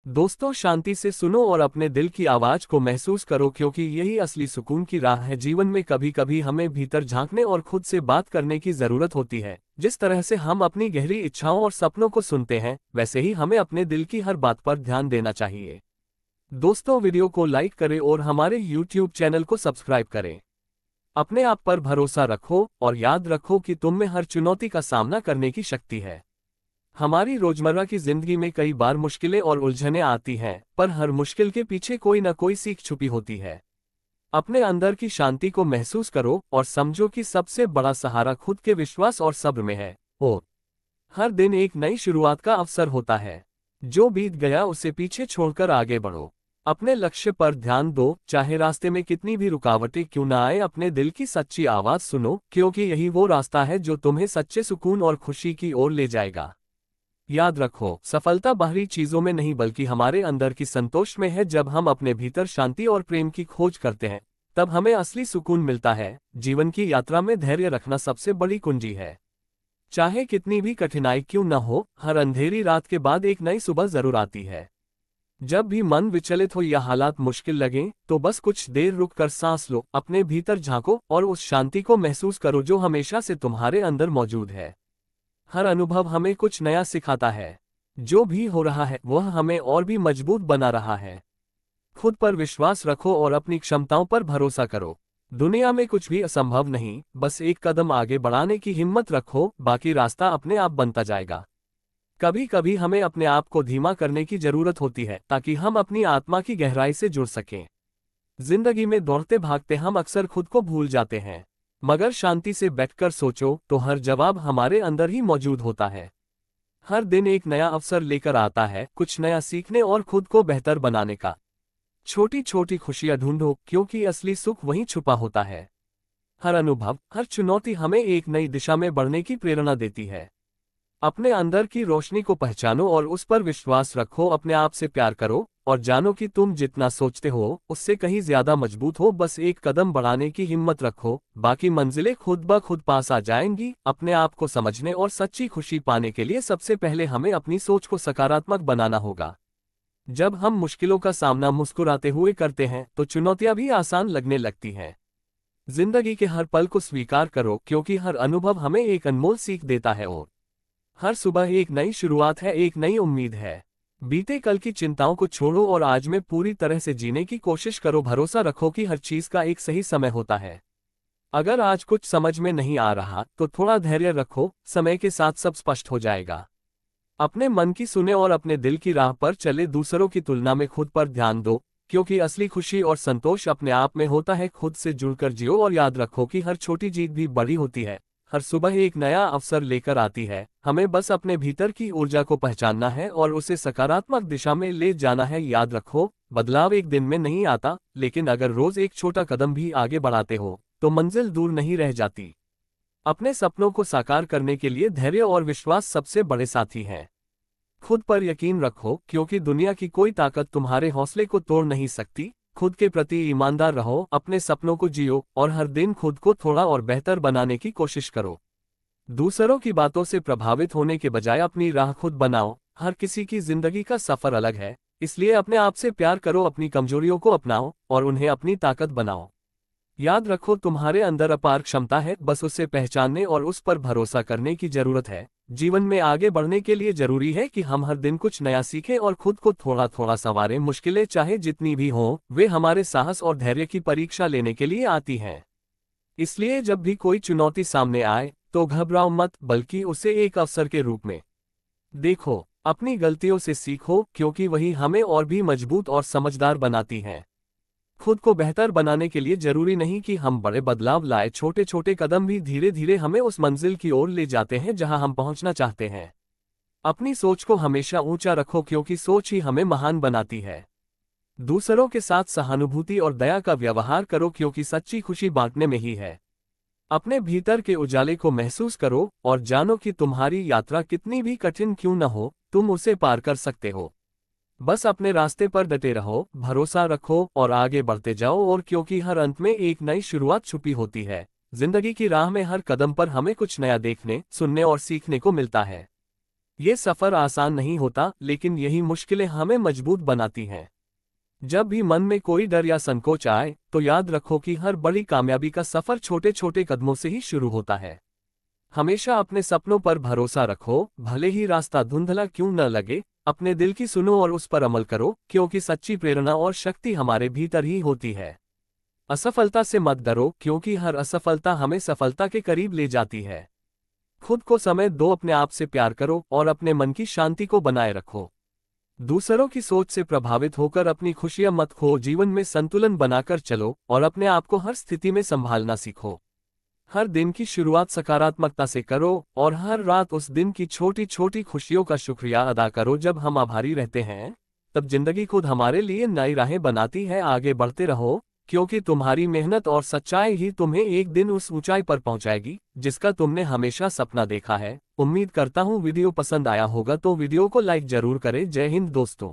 दोस्तों, शांति से सुनो और अपने दिल की आवाज को महसूस करो, क्योंकि यही असली सुकून की राह है। जीवन में कभी कभी हमें भीतर झांकने और खुद से बात करने की जरूरत होती है। जिस तरह से हम अपनी गहरी इच्छाओं और सपनों को सुनते हैं, वैसे ही हमें अपने दिल की हर बात पर ध्यान देना चाहिए। दोस्तों, वीडियो को लाइक करें और हमारे YouTube चैनल को सब्सक्राइब करें। अपने आप पर भरोसा रखो और याद रखो कि तुम में हर चुनौती का सामना करने की शक्ति है। हमारी रोजमर्रा की जिंदगी में कई बार मुश्किलें और उलझनें आती हैं, पर हर मुश्किल के पीछे कोई न कोई सीख छुपी होती है। अपने अंदर की शांति को महसूस करो और समझो कि सबसे बड़ा सहारा खुद के विश्वास और सब्र में है। हर दिन एक नई शुरुआत का अवसर होता है। जो बीत गया उसे पीछे छोड़कर आगे बढ़ो। अपने लक्ष्य पर ध्यान दो, चाहे रास्ते में कितनी भी रुकावटें क्यों न आए। अपने दिल की सच्ची आवाज सुनो, क्योंकि यही वो रास्ता है जो तुम्हें सच्चे सुकून और खुशी की ओर ले जाएगा। याद रखो, सफलता बाहरी चीजों में नहीं बल्कि हमारे अंदर की संतोष में है। जब हम अपने भीतर शांति और प्रेम की खोज करते हैं, तब हमें असली सुकून मिलता है। जीवन की यात्रा में धैर्य रखना सबसे बड़ी कुंजी है। चाहे कितनी भी कठिनाई क्यों न हो, हर अंधेरी रात के बाद एक नई सुबह जरूर आती है। जब भी मन विचलित हो या हालात मुश्किल लगें, तो बस कुछ देर रुक कर सांस लो, अपने भीतर झांको और उस शांति को महसूस करो जो हमेशा से तुम्हारे अंदर मौजूद है। हर अनुभव हमें कुछ नया सिखाता है। जो भी हो रहा है वह हमें और भी मजबूत बना रहा है। खुद पर विश्वास रखो और अपनी क्षमताओं पर भरोसा करो। दुनिया में कुछ भी असंभव नहीं, बस एक कदम आगे बढ़ाने की हिम्मत रखो, बाकी रास्ता अपने आप बनता जाएगा। कभी कभी हमें अपने आप को धीमा करने की जरूरत होती है, ताकि हम अपनी आत्मा की गहराई से जुड़ सकें। जिंदगी में दौड़ते भागते हम अक्सर खुद को भूल जाते हैं, मगर शांति से बैठकर सोचो तो हर जवाब हमारे अंदर ही मौजूद होता है। हर दिन एक नया अवसर लेकर आता है, कुछ नया सीखने और खुद को बेहतर बनाने का। छोटी छोटी खुशियां ढूंढो, क्योंकि असली सुख वहीं छुपा होता है। हर अनुभव, हर चुनौती हमें एक नई दिशा में बढ़ने की प्रेरणा देती है। अपने अंदर की रोशनी को पहचानो और उस पर विश्वास रखो। अपने आप से प्यार करो और जानो कि तुम जितना सोचते हो उससे कहीं ज्यादा मजबूत हो। बस एक कदम बढ़ाने की हिम्मत रखो, बाकी मंजिलें खुद ब खुद पास आ जाएंगी। अपने आप को समझने और सच्ची खुशी पाने के लिए सबसे पहले हमें अपनी सोच को सकारात्मक बनाना होगा। जब हम मुश्किलों का सामना मुस्कुराते हुए करते हैं, तो चुनौतियां भी आसान लगने लगती हैं। जिंदगी के हर पल को स्वीकार करो, क्योंकि हर अनुभव हमें एक अनमोल सीख देता है और हर सुबह एक नई शुरुआत है, एक नई उम्मीद है। बीते कल की चिंताओं को छोड़ो और आज में पूरी तरह से जीने की कोशिश करो। भरोसा रखो कि हर चीज का एक सही समय होता है। अगर आज कुछ समझ में नहीं आ रहा, तो थोड़ा धैर्य रखो, समय के साथ सब स्पष्ट हो जाएगा। अपने मन की सुने और अपने दिल की राह पर चले। दूसरों की तुलना में खुद पर ध्यान दो, क्योंकि असली खुशी और संतोष अपने आप में होता है। खुद से जुड़कर जियो और याद रखो कि हर छोटी जीत भी बड़ी होती है। हर सुबह एक नया अवसर लेकर आती है। हमें बस अपने भीतर की ऊर्जा को पहचानना है और उसे सकारात्मक दिशा में ले जाना है। याद रखो, बदलाव एक दिन में नहीं आता, लेकिन अगर रोज एक छोटा कदम भी आगे बढ़ाते हो, तो मंजिल दूर नहीं रह जाती। अपने सपनों को साकार करने के लिए धैर्य और विश्वास सबसे बड़े साथी हैं। खुद पर यकीन रखो, क्योंकि दुनिया की कोई ताकत तुम्हारे हौसले को तोड़ नहीं सकती। खुद के प्रति ईमानदार रहो, अपने सपनों को जियो और हर दिन खुद को थोड़ा और बेहतर बनाने की कोशिश करो। दूसरों की बातों से प्रभावित होने के बजाय अपनी राह खुद बनाओ। हर किसी की जिंदगी का सफर अलग है, इसलिए अपने आप से प्यार करो, अपनी कमजोरियों को अपनाओ और उन्हें अपनी ताकत बनाओ। याद रखो, तुम्हारे अंदर अपार क्षमता है, बस उसे पहचानने और उस पर भरोसा करने की जरूरत है। जीवन में आगे बढ़ने के लिए जरूरी है कि हम हर दिन कुछ नया सीखें और खुद को थोड़ा थोड़ा संवारें। मुश्किलें चाहे जितनी भी हों, वे हमारे साहस और धैर्य की परीक्षा लेने के लिए आती हैं। इसलिए जब भी कोई चुनौती सामने आए, तो घबराओ मत, बल्कि उसे एक अवसर के रूप में देखो। अपनी गलतियों से सीखो, क्योंकि वही हमें और भी मजबूत और समझदार बनाती हैं। खुद को बेहतर बनाने के लिए जरूरी नहीं कि हम बड़े बदलाव लाए, छोटे छोटे कदम भी धीरे धीरे हमें उस मंजिल की ओर ले जाते हैं जहां हम पहुंचना चाहते हैं। अपनी सोच को हमेशा ऊंचा रखो, क्योंकि सोच ही हमें महान बनाती है। दूसरों के साथ सहानुभूति और दया का व्यवहार करो, क्योंकि सच्ची खुशी बांटने में ही है। अपने भीतर के उजाले को महसूस करो और जानो कि तुम्हारी यात्रा कितनी भी कठिन क्यों न हो, तुम उसे पार कर सकते हो। बस अपने रास्ते पर डटे रहो, भरोसा रखो और आगे बढ़ते जाओ। और क्योंकि हर अंत में एक नई शुरुआत छुपी होती है, जिंदगी की राह में हर कदम पर हमें कुछ नया देखने, सुनने और सीखने को मिलता है। ये सफर आसान नहीं होता, लेकिन यही मुश्किलें हमें मजबूत बनाती हैं। जब भी मन में कोई डर या संकोच आए, तो याद रखो कि हर बड़ी कामयाबी का सफर छोटे छोटे कदमों से ही शुरू होता है। हमेशा अपने सपनों पर भरोसा रखो, भले ही रास्ता धुंधला क्यों न लगे। अपने दिल की सुनो और उस पर अमल करो, क्योंकि सच्ची प्रेरणा और शक्ति हमारे भीतर ही होती है। असफलता से मत डरो, क्योंकि हर असफलता हमें सफलता के करीब ले जाती है। खुद को समय दो, अपने आप से प्यार करो और अपने मन की शांति को बनाए रखो। दूसरों की सोच से प्रभावित होकर अपनी खुशियां मत खो, जीवन में संतुलन बनाकर चलो और अपने आप को हर स्थिति में संभालना सीखो। हर दिन की शुरुआत सकारात्मकता से करो और हर रात उस दिन की छोटी छोटी खुशियों का शुक्रिया अदा करो। जब हम आभारी रहते हैं, तब जिंदगी खुद हमारे लिए नई राहें बनाती है। आगे बढ़ते रहो, क्योंकि तुम्हारी मेहनत और सच्चाई ही तुम्हें एक दिन उस ऊंचाई पर पहुंचाएगी जिसका तुमने हमेशा सपना देखा है। उम्मीद करता हूँ वीडियो पसंद आया होगा, तो वीडियो को लाइक जरूर करें। जय हिंद दोस्तों।